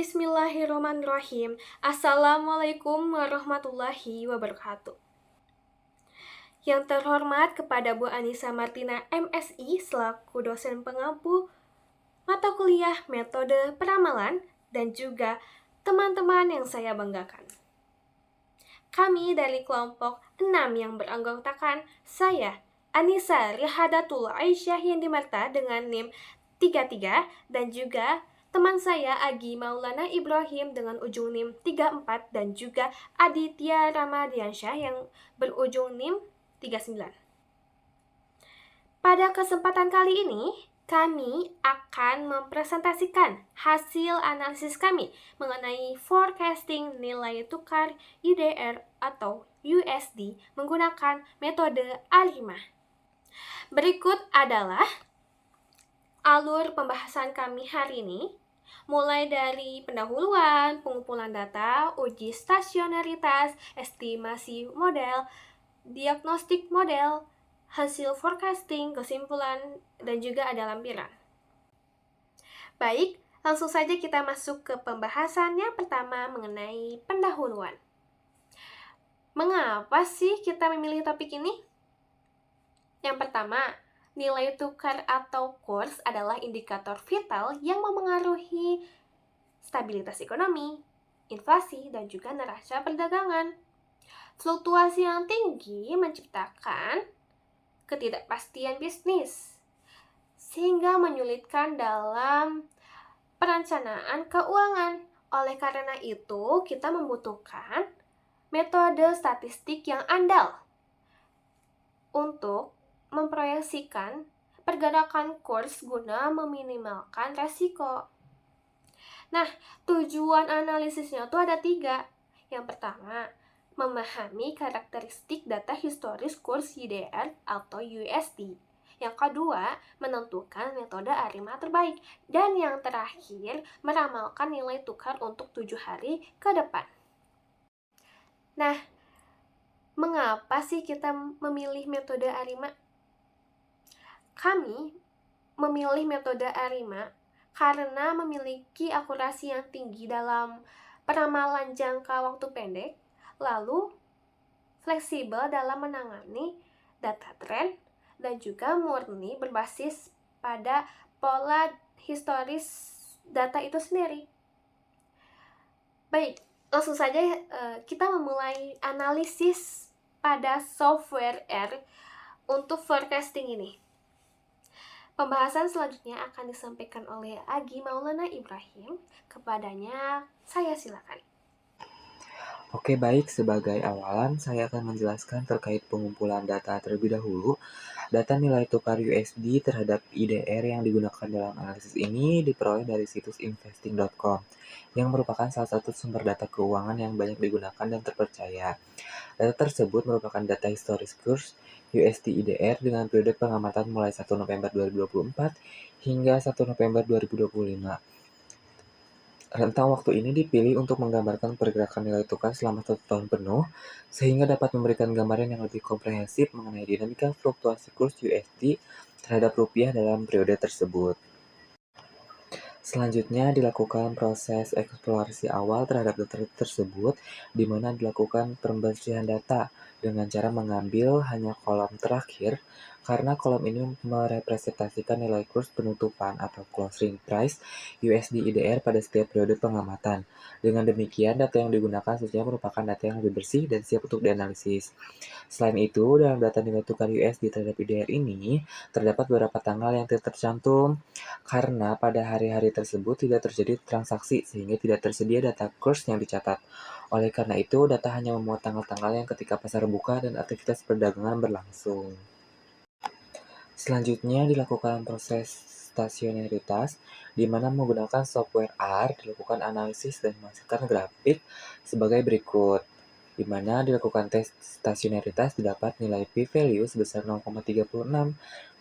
Bismillahirrahmanirrahim. Assalamualaikum warahmatullahi wabarakatuh. Yang terhormat kepada Bu Anissa Martina MSI selaku dosen pengampu mata kuliah metode peramalan dan juga teman-teman yang saya banggakan. Kami dari kelompok 6 yang beranggotakan saya, Anissa Rihadatul Aisyah Yandimarta dengan NIM 33 dan juga teman saya Agi Maulana Ibrahim dengan ujung NIM 34 dan juga Aditya Ramadiansyah yang berujung NIM 39. Pada kesempatan kali ini, kami akan mempresentasikan hasil analisis kami mengenai forecasting nilai tukar IDR atau USD menggunakan metode A5. Berikut adalah alur pembahasan kami hari ini, mulai dari pendahuluan, pengumpulan data, uji stasionaritas, estimasi model, diagnostik model, hasil forecasting, kesimpulan, dan juga ada lampiran. Baik, langsung saja kita masuk ke pembahasan yang pertama mengenai pendahuluan. Mengapa sih kita memilih topik ini? Yang pertama, nilai tukar atau kurs adalah indikator vital yang memengaruhi stabilitas ekonomi, inflasi, dan juga neraca perdagangan. Fluktuasi yang tinggi menciptakan ketidakpastian bisnis, sehingga menyulitkan dalam perencanaan keuangan. Oleh karena itu, kita membutuhkan metode statistik yang andal untuk memproyeksikan pergerakan kurs guna meminimalkan resiko. Nah, tujuan analisisnya tuh ada 3. Yang pertama, memahami karakteristik data historis kurs IDR atau USD. Yang kedua, menentukan metode A5 terbaik. Dan yang terakhir, meramalkan nilai tukar untuk 7 hari ke depan. Nah, mengapa sih kita memilih metode A5? Kami memilih metode A5 karena memiliki akurasi yang tinggi dalam peramalan jangka waktu pendek, lalu fleksibel dalam menangani data tren, dan juga murni berbasis pada pola historis data itu sendiri. Baik, langsung saja kita memulai analisis pada software R untuk forecasting ini. Pembahasan selanjutnya akan disampaikan oleh Agi Maulana Ibrahim. Kepadanya, saya silakan. Oke, baik. Sebagai awalan, saya akan menjelaskan terkait pengumpulan data terlebih dahulu. Data nilai tukar USD terhadap IDR yang digunakan dalam analisis ini diperoleh dari situs investing.com, yang merupakan salah satu sumber data keuangan yang banyak digunakan dan terpercaya. Data tersebut merupakan data historis kurs USD IDR dengan periode pengamatan mulai 1 November 2024 hingga 1 November 2025. Rentang waktu ini dipilih untuk menggambarkan pergerakan nilai tukar selama 1 tahun penuh, sehingga dapat memberikan gambaran yang lebih komprehensif mengenai dinamika fluktuasi kurs USD terhadap rupiah dalam periode tersebut. Selanjutnya dilakukan proses eksplorasi awal terhadap data tersebut, di mana dilakukan pembersihan data dengan cara mengambil hanya kolom terakhir, karena kolom ini merepresentasikan nilai kurs penutupan atau closing price USD IDR pada setiap periode pengamatan. Dengan demikian, data yang digunakan seharusnya merupakan data yang lebih bersih dan siap untuk dianalisis. Selain itu, dalam data nilai tukar USD terhadap IDR ini, terdapat beberapa tanggal yang tidak tercantum, karena pada hari-hari tersebut tidak terjadi transaksi sehingga tidak tersedia data kurs yang dicatat. Oleh karena itu, data hanya memuat tanggal-tanggal yang ketika pasar buka dan aktivitas perdagangan berlangsung. Selanjutnya dilakukan proses stasionaritas, di mana menggunakan software R dilakukan analisis dan menghasilkan grafik sebagai berikut, di mana dilakukan tes stasionaritas didapat nilai p-value sebesar 0,36.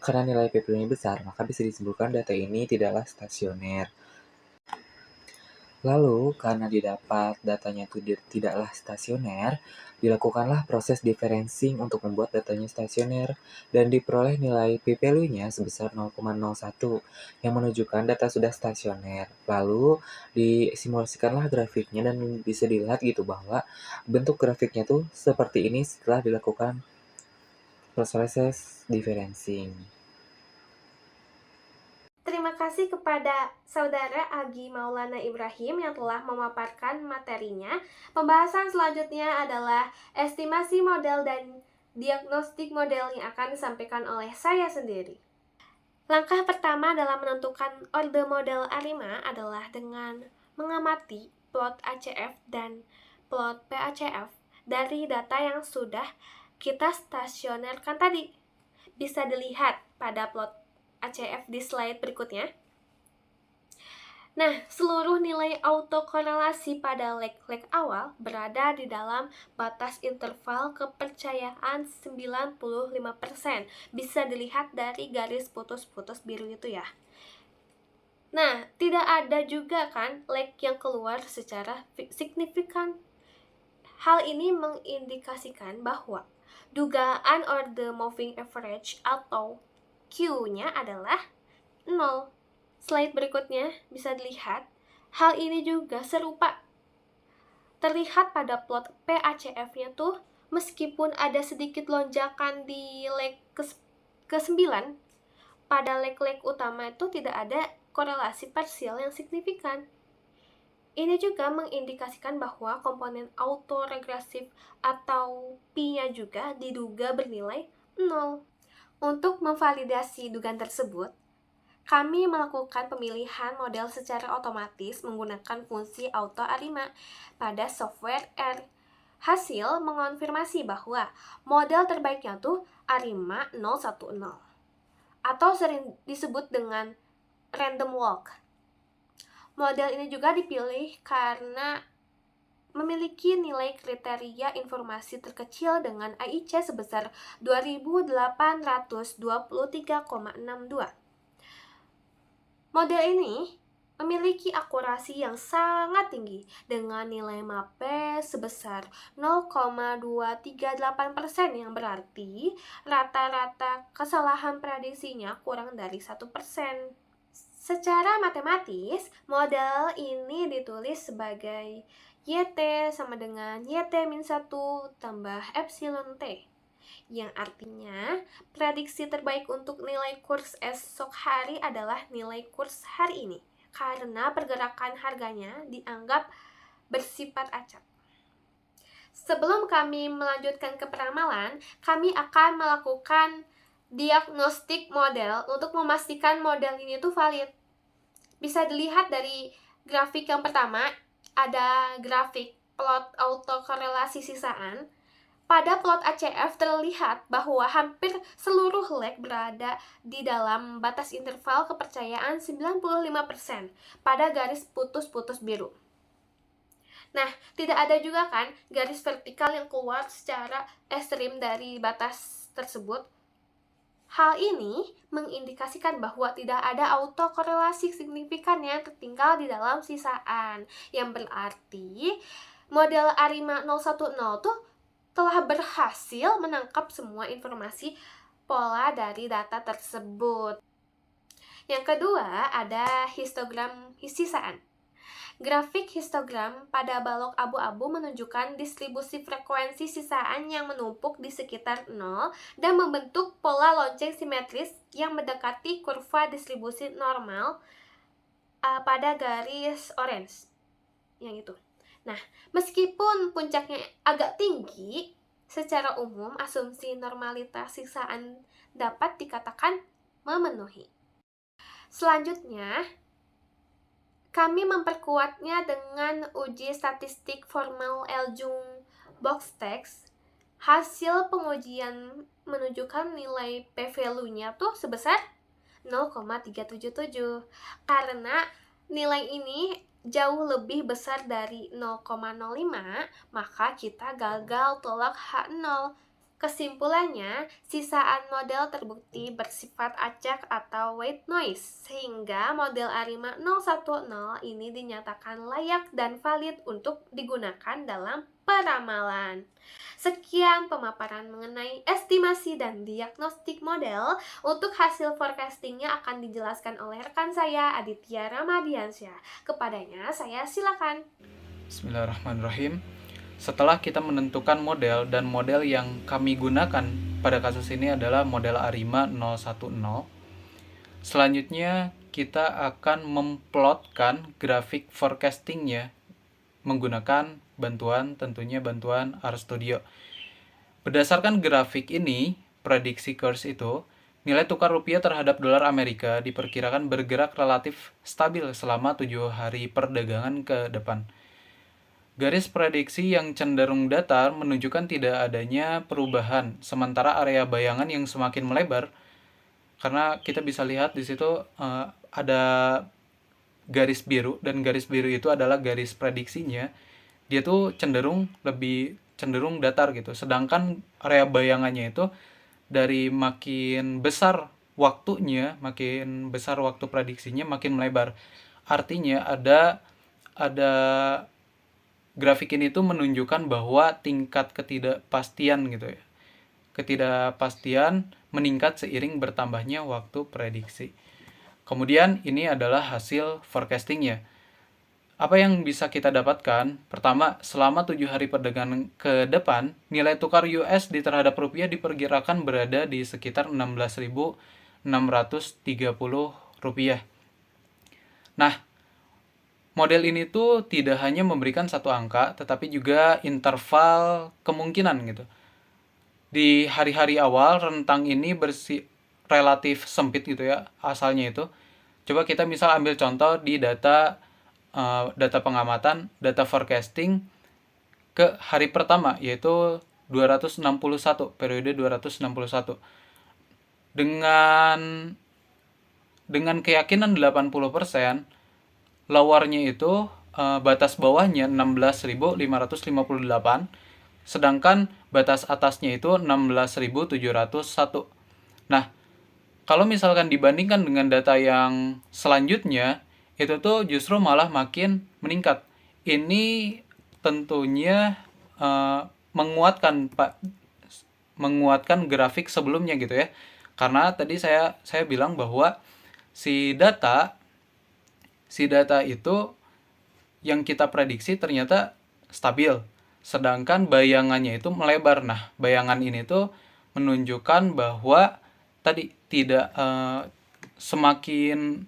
Karena nilai p-value besar, maka bisa disimpulkan data ini tidaklah stasioner. Lalu, karena didapat datanya itu tidaklah stasioner, dilakukanlah proses differencing untuk membuat datanya stasioner dan diperoleh nilai p-value-nya sebesar 0,01 yang menunjukkan data sudah stasioner. Lalu, disimulasikanlah grafiknya dan bisa dilihat gitu bahwa bentuk grafiknya tuh seperti ini setelah dilakukan proses differencing. Terima kasih kepada Saudara Agi Maulana Ibrahim yang telah memaparkan materinya. Pembahasan selanjutnya adalah estimasi model dan diagnostik model yang akan disampaikan oleh saya sendiri. Langkah pertama dalam menentukan orde model ARIMA adalah dengan mengamati plot ACF dan plot PACF dari data yang sudah kita stasionerkan tadi. Bisa dilihat pada plot ACF di slide berikutnya. Nah, seluruh nilai autokorelasi pada leg-leg awal berada di dalam batas interval kepercayaan 95%. Bisa dilihat dari garis putus-putus biru itu ya. Nah, tidak ada juga kan leg yang keluar secara signifikan. Hal ini mengindikasikan bahwa dugaan orde moving average atau Q-nya adalah 0. Slide berikutnya bisa dilihat, hal ini juga serupa. Terlihat pada plot PACF-nya tuh, meskipun ada sedikit lonjakan di leg ke-9, pada leg-leg utama itu tidak ada korelasi parsial yang signifikan. Ini juga mengindikasikan bahwa komponen autoregresif atau P-nya juga diduga bernilai 0. Untuk memvalidasi dugaan tersebut, kami melakukan pemilihan model secara otomatis menggunakan fungsi auto ARIMA pada software R. Hasil mengonfirmasi bahwa model terbaiknya tuh ARIMA 010 atau sering disebut dengan random walk. Model ini juga dipilih karena memiliki nilai kriteria informasi terkecil dengan AIC sebesar 2823,62. Model ini memiliki akurasi yang sangat tinggi dengan nilai MAPE sebesar 0,238% yang berarti rata-rata kesalahan prediksinya kurang dari 1%. Secara matematis, model ini ditulis sebagai YT sama dengan YT-1 tambah Epsilon T, yang artinya prediksi terbaik untuk nilai kurs esok hari adalah nilai kurs hari ini, karena pergerakan harganya dianggap bersifat acak. Sebelum kami melanjutkan ke peramalan, kami akan melakukan diagnostik model untuk memastikan model ini tuh valid. Bisa dilihat dari grafik yang pertama, ada grafik plot autokorelasi sisaan. Pada plot ACF terlihat bahwa hampir seluruh leg berada di dalam batas interval kepercayaan 95% pada garis putus-putus biru. Nah, tidak ada juga kan garis vertikal yang keluar secara ekstrim dari batas tersebut. Hal ini mengindikasikan bahwa tidak ada autokorelasi signifikan yang tertinggal di dalam sisaan, yang berarti model ARIMA 010 tuh telah berhasil menangkap semua informasi pola dari data tersebut. Yang kedua, ada histogram sisaan. Grafik histogram pada balok abu-abu menunjukkan distribusi frekuensi sisaan yang menumpuk di sekitar 0 dan membentuk pola lonceng simetris yang mendekati kurva distribusi normal pada garis orange yang itu. Nah, meskipun puncaknya agak tinggi, secara umum asumsi normalitas sisaan dapat dikatakan memenuhi. Selanjutnya, kami memperkuatnya dengan uji statistik formal Ljung-Box-Tex. Hasil pengujian menunjukkan nilai p-value-nya tuh sebesar 0,377. Karena nilai ini jauh lebih besar dari 0,05, maka kita gagal tolak H0. Kesimpulannya, sisaan model terbukti bersifat acak atau white noise, sehingga model ARIMA 010 ini dinyatakan layak dan valid untuk digunakan dalam peramalan. Sekian pemaparan mengenai estimasi dan diagnostik model. Untuk hasil forecastingnya akan dijelaskan oleh rekan saya, Aditya Ramadiansyah. Kepadanya, saya silakan. Bismillahirrahmanirrahim. Setelah kita menentukan model, dan model yang kami gunakan pada kasus ini adalah model ARIMA 010, selanjutnya kita akan memplotkan grafik forecastingnya menggunakan tentunya bantuan RStudio. Berdasarkan grafik ini, prediksi kurs itu, nilai tukar rupiah terhadap dolar Amerika diperkirakan bergerak relatif stabil selama 7 hari perdagangan ke depan. Garis prediksi yang cenderung datar menunjukkan tidak adanya perubahan, sementara area bayangan yang semakin melebar, karena kita bisa lihat di situ ada garis biru, dan garis biru itu adalah garis prediksinya. Dia tuh lebih cenderung datar gitu. Sedangkan area bayangannya itu dari makin besar waktunya, makin besar waktu prediksinya, makin melebar. Artinya ada grafik ini tuh menunjukkan bahwa tingkat ketidakpastian gitu ya. Ketidakpastian meningkat seiring bertambahnya waktu prediksi. Kemudian ini adalah hasil forecastingnya. Apa yang bisa kita dapatkan? Pertama, selama 7 hari perdagangan ke depan, nilai tukar USD terhadap rupiah diperkirakan berada di sekitar 16.630 rupiah. Nah, model ini tuh tidak hanya memberikan satu angka, tetapi juga interval kemungkinan gitu. Di hari-hari awal, rentang ini relatif sempit gitu ya, asalnya itu. Coba kita misal ambil contoh di data pengamatan, data forecasting ke hari pertama, yaitu 261, periode 261. Dengan keyakinan 80%, lowernya itu batas bawahnya 16.558, sedangkan batas atasnya itu 16.701. Nah, kalau misalkan dibandingkan dengan data yang selanjutnya, itu tuh justru malah makin meningkat. Ini tentunya menguatkan grafik sebelumnya gitu ya. Karena tadi saya bilang bahwa si data itu yang kita prediksi ternyata stabil, sedangkan bayangannya itu melebar. Nah, bayangan ini tuh menunjukkan bahwa tadi tidak semakin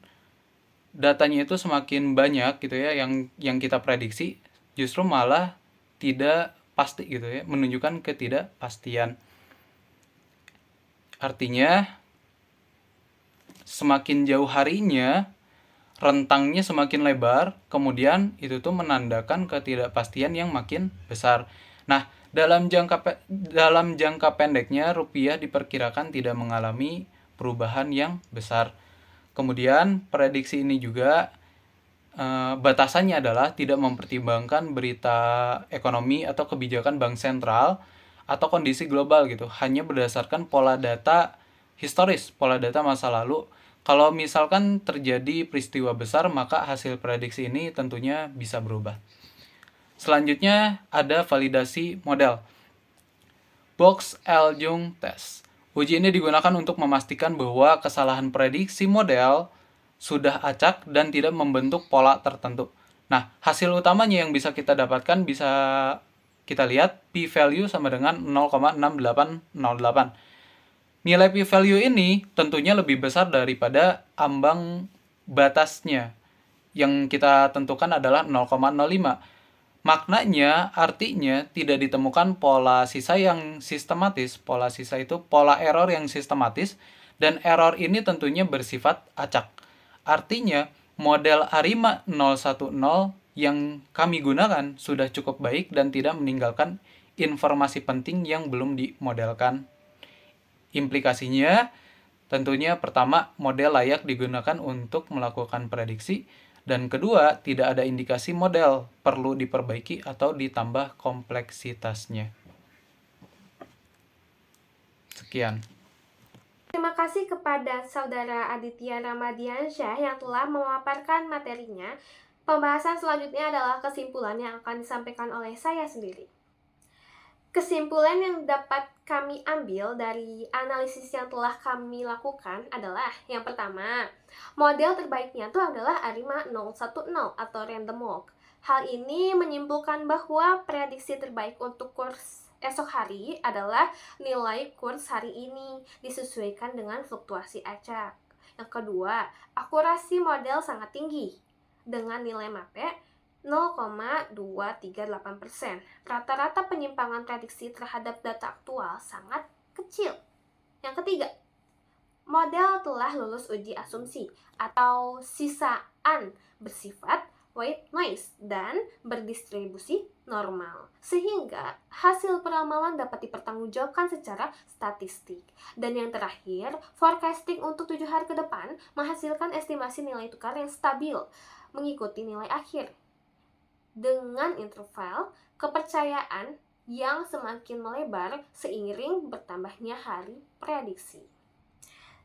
datanya itu semakin banyak gitu ya yang kita prediksi, justru malah tidak pasti gitu ya, menunjukkan ketidakpastian. Artinya semakin jauh harinya, rentangnya semakin lebar, kemudian itu tuh menandakan ketidakpastian yang makin besar. Nah, dalam jangka pendeknya rupiah diperkirakan tidak mengalami perubahan yang besar. Kemudian prediksi ini juga batasannya adalah tidak mempertimbangkan berita ekonomi atau kebijakan bank sentral atau kondisi global gitu, hanya berdasarkan pola data historis, pola data masa lalu. Kalau misalkan terjadi peristiwa besar, maka hasil prediksi ini tentunya bisa berubah. Selanjutnya ada validasi model. Box-Aljung test. Uji ini digunakan untuk memastikan bahwa kesalahan prediksi model sudah acak dan tidak membentuk pola tertentu. Nah, hasil utamanya yang bisa kita dapatkan bisa kita lihat p-value sama dengan 0,6808. Nilai p-value ini tentunya lebih besar daripada ambang batasnya yang kita tentukan adalah 0,05. Maknanya, artinya tidak ditemukan pola sisa yang sistematis. Pola sisa itu pola error yang sistematis, dan error ini tentunya bersifat acak. Artinya, model ARIMA 010 yang kami gunakan sudah cukup baik dan tidak meninggalkan informasi penting yang belum dimodelkan. Implikasinya, tentunya pertama, model layak digunakan untuk melakukan prediksi, dan kedua, tidak ada indikasi model perlu diperbaiki atau ditambah kompleksitasnya. Sekian. Terima kasih kepada Saudara Aditya Ramadiansyah yang telah memaparkan materinya. Pembahasan selanjutnya adalah kesimpulan yang akan disampaikan oleh saya sendiri. Kesimpulan yang dapat kami ambil dari analisis yang telah kami lakukan adalah yang pertama, model terbaiknya itu adalah ARIMA 010 atau random walk. Hal ini menyimpulkan bahwa prediksi terbaik untuk kurs esok hari adalah nilai kurs hari ini disesuaikan dengan fluktuasi acak. Yang kedua, akurasi model sangat tinggi dengan nilai MAPE 0,238%. Rata-rata penyimpangan prediksi terhadap data aktual sangat kecil. Yang ketiga, model telah lulus uji asumsi atau sisaan bersifat white noise dan berdistribusi normal, sehingga hasil peramalan dapat dipertanggungjawabkan secara statistik. Dan yang terakhir, forecasting untuk 7 hari ke depan menghasilkan estimasi nilai tukar yang stabil mengikuti nilai akhir dengan interval kepercayaan yang semakin melebar seiring bertambahnya hari prediksi.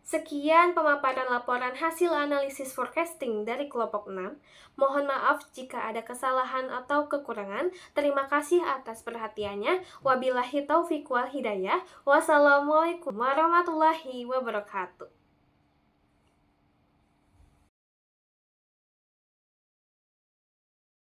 Sekian pemaparan laporan hasil analisis forecasting dari kelompok 6. Mohon maaf jika ada kesalahan atau kekurangan. Terima kasih atas perhatiannya. Wabillahi taufiq wal hidayah. Wassalamualaikum warahmatullahi wabarakatuh.